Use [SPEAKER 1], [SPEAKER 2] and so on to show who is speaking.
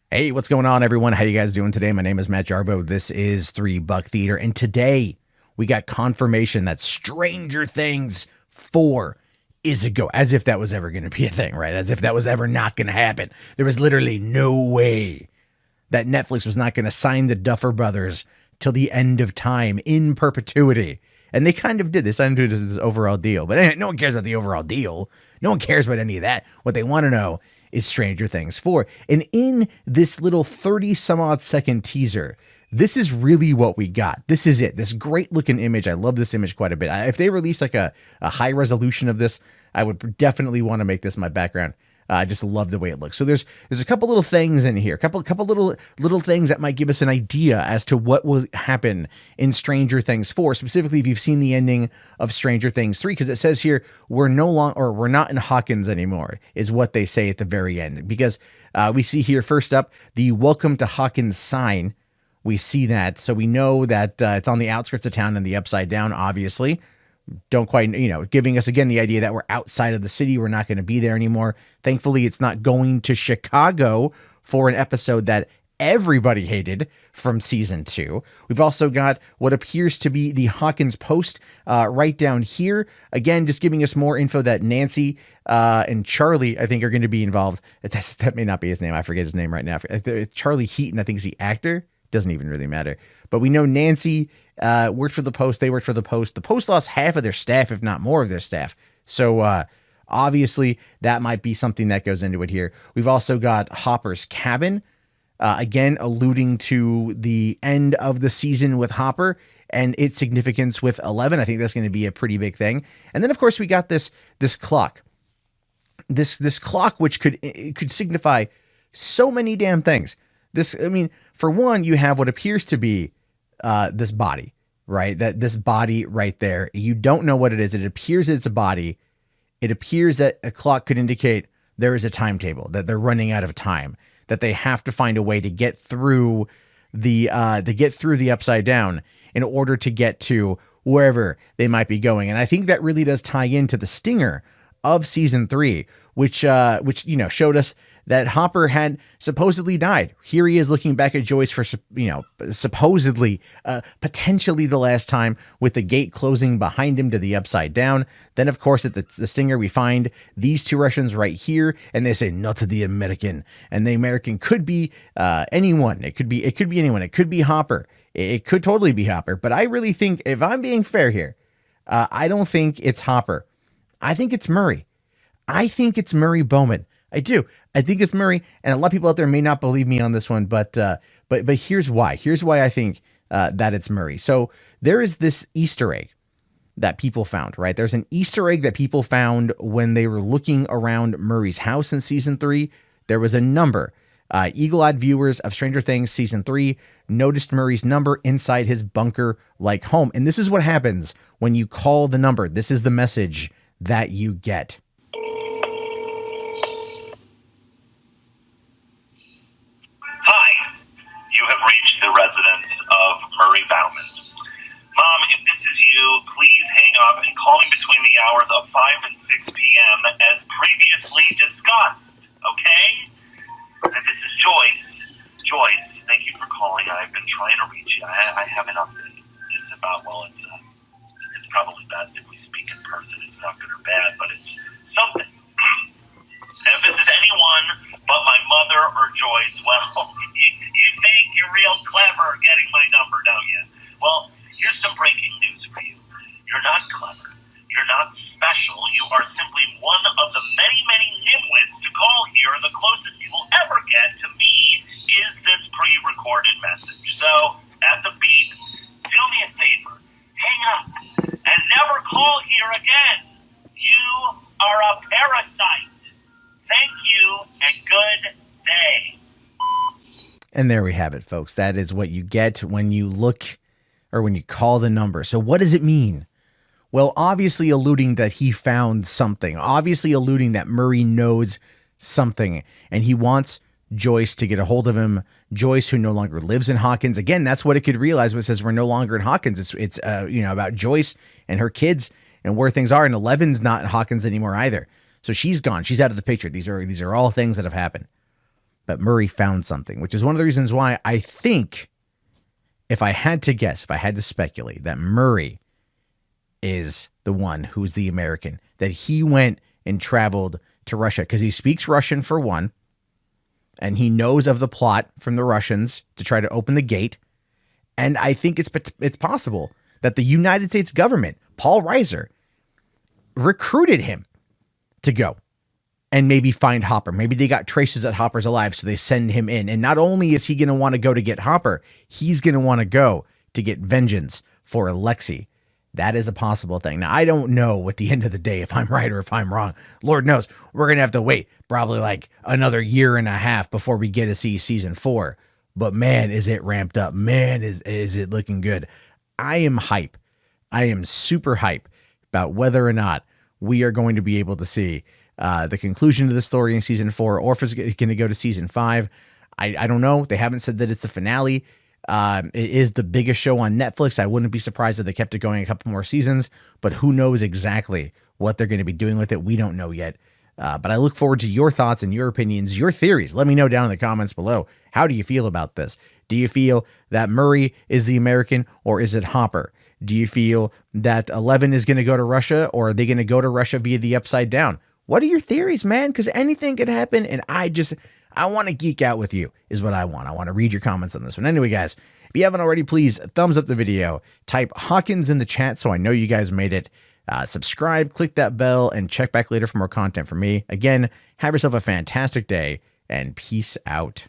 [SPEAKER 1] Hey, what's going on, everyone? How you guys doing today? My name is Matt Jarbo. This is $3 Theater, and today we got confirmation that Stranger Things 4 is a go. As if that was ever going to be a thing, right? As if that was ever not going to happen. There was literally no way that Netflix was not going to sign the Duffer Brothers till the end of time in perpetuity. And they kind of did. They signed to this overall deal. But anyway, no one cares about the overall deal. No one cares about any of that. What they want to know is Stranger Things 4. And in this little 30 some odd second teaser, this is really what we got. This is it. This great looking image. I love this image quite a bit. If they release like a high resolution of this, I would definitely want to make this my background. I just love the way it looks. So there's a couple little things in here, a couple little things that might give us an idea as to what will happen in Stranger Things 4. Specifically, if you've seen the ending of Stranger Things 3, because it says here we're not in Hawkins anymore, is what they say at the very end. Because we see here first up the "Welcome to Hawkins" sign. We see that, so we know that it's on the outskirts of town in the Upside Down, obviously. Don't quite, giving us again the idea that we're outside of the city. We're not going to be there anymore. Thankfully, it's not going to Chicago for an episode that everybody hated from season 2. We've also got what appears to be the Hawkins Post right down here. Again, just giving us more info that Nancy and Charlie, I think, are going to be involved. That may not be his name. I forget his name right now. Charlie Heaton, I think, is the actor. Doesn't even really matter. But we know Nancy worked for the Post. They worked for the Post. The Post lost half of their staff, if not more of their staff. So obviously that might be something that goes into it here. We've also got Hopper's cabin, again, alluding to the end of the season with Hopper and its significance with 11. I think that's going to be a pretty big thing. And then, of course, we got this clock. This clock, which could signify so many damn things. For one, you have what appears to be this body, right? That this body right there. You don't know what it is. It appears that it's a body. It appears that a clock could indicate there is a timetable, that they're running out of time, that they have to find a way to get through the Upside Down in order to get to wherever they might be going. And I think that really does tie into the stinger of season 3, which showed us that Hopper had supposedly died. Here he is looking back at Joyce for, supposedly, potentially the last time, with the gate closing behind him to the Upside Down. Then, of course, at the stinger, we find these two Russians right here, and they say, "Not the American." And the American could be anyone. It could be anyone. It could be Hopper. It could totally be Hopper. But I really think, if I'm being fair here, I don't think it's Hopper. I think it's Murray. I think it's Murray Bowman. I do. I think it's Murray, and a lot of people out there may not believe me on this one, but here's why. Here's why I think that it's Murray. So there is this Easter egg that people found, right? There's an Easter egg that people found when they were looking around Murray's house in season 3. There was a number. Eagle-eyed viewers of Stranger Things season 3 noticed Murray's number inside his bunker-like home. And this is what happens when you call the number. This is the message that you get.
[SPEAKER 2] You have reached the residence of Murray Bauman. Mom, if this is you, please hang up and call me between the hours of 5 and 6 p.m. as previously discussed, okay? And this is Joyce. Joyce, thank you for calling. I've been trying to reach you. I have an update. It's about, it's probably best if we speak in person. It's not good or bad, but it's something. And if this is anyone but my mother or Joyce, well, you think you're real clever getting my number, don't you? Well, here's some breaking news for you. You're not clever. You're not special. You are simply one of the many, many nimwits to call here, and the closest you will ever get to me is this pre-recorded message. So, at the beep, do me a favor. Hang up and never call here again. You are a parasite. Thank you, and good day.
[SPEAKER 1] And there we have it, folks. That is what you get when you look, or when you call the number. So what does it mean? Well, obviously alluding that he found something. Obviously alluding that Murray knows something. And he wants Joyce to get a hold of him. Joyce, who no longer lives in Hawkins. Again, that's what it could realize when it says we're no longer in Hawkins. It's about Joyce and her kids and where things are. And Eleven's not in Hawkins anymore either. So she's gone. She's out of the picture. These are all things that have happened. but Murray found something, which is one of the reasons why I think, if I had to guess, if I had to speculate, that Murray is the one who's the American, that he went and traveled to Russia because he speaks Russian for one, and he knows of the plot from the Russians to try to open the gate. And I think it's possible that the United States government, Paul Reiser, recruited him to go and maybe find Hopper. Maybe they got traces that Hopper's alive, so they send him in. And not only is he going to want to go to get Hopper, he's going to want to go to get vengeance for Alexei. That is a possible thing. Now, I don't know at the end of the day if I'm right or if I'm wrong. Lord knows. We're going to have to wait probably like another year and a half before we get to see season 4. But man, is it ramped up. Man, is it looking good. I am hype. I am super hype about whether or not we are going to be able to see the conclusion to the story in season 4, or if it's going to go to season 5. I don't know. They haven't said that it's the finale. It is the biggest show on Netflix. I wouldn't be surprised if they kept it going a couple more seasons, but who knows exactly what they're going to be doing with it. We don't know yet. But I look forward to your thoughts and your opinions, your theories. Let me know down in the comments below. How do you feel about this? Do you feel that Murray is the American, or is it Hopper? Do you feel that 11 is going to go to Russia, or are they going to go to Russia via the Upside Down? What are your theories, man? Because anything could happen, and I want to geek out with you is what I want. I want to read your comments on this one. Anyway, guys, if you haven't already, please thumbs up the video. Type Hawkins in the chat so I know you guys made it. Subscribe, click that bell, and check back later for more content from me. Again, have yourself a fantastic day, and peace out.